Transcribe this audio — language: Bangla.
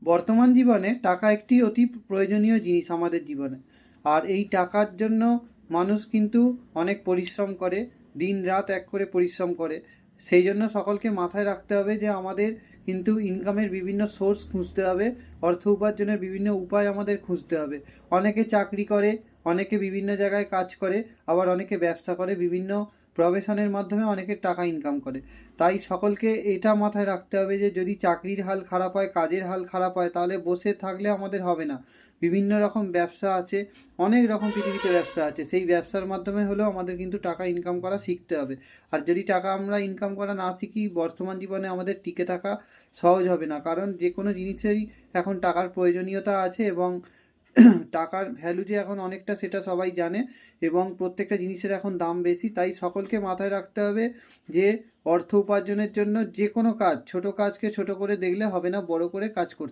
বর্তমান জীবনে টাকা একটি অতি প্রয়োজনীয় জিনিস আমাদের জীবনে। আর এই টাকার জন্য মানুষ কিন্তু অনেক পরিশ্রম করে, দিন রাত এক করে পরিশ্রম করে। সেই জন্য সকলকে মাথায় রাখতে হবে যে আমাদের কিন্তু ইনকামের বিভিন্ন সোর্স খুঁজতে হবে, অর্থ উপার্জনের বিভিন্ন উপায় আমাদের খুঁজতে হবে। অনেকে চাকরি করে, অনেকে বিভিন্ন জায়গায় কাজ করে, আবার অনেকে ব্যবসা করে, বিভিন্ন প্রফেশনের মাধ্যমে অনেকে টাকা ইনকাম করে। তাই সকলকে এটা মাথায় রাখতে হবে যে যদি চাকরির হাল খারাপ হয়, কাজের হাল খারাপ হয়, তাহলে বসে থাকলে আমাদের হবে না। বিভিন্ন রকম ব্যবসা আছে, অনেক রকম পৃথিবীতে ব্যবসা আছে, সেই ব্যবসার মাধ্যমে হলেও আমাদের কিন্তু টাকা ইনকাম করা শিখতে হবে। আর যদি টাকা আমরা ইনকাম করা না শিখি, বর্তমান জীবনে আমাদের টিকে থাকা সহজ হবে না, কারণ যে কোনো জিনিসেরই এখন টাকার প্রয়োজনীয়তা আছে। এবং টাকার ভ্যালু যে এখন অনেকটা, সেটা সবাই জানে, এবং প্রত্যেকটা জিনিসের এখন দাম বেশি। তাই সকলকে মাথায় রাখতে হবে যে অর্থ উপার্জনের জন্য যে কোনো কাজ, ছোট কাজকে ছোট করে দেখলে হবে না, বড় করে কাজ করতে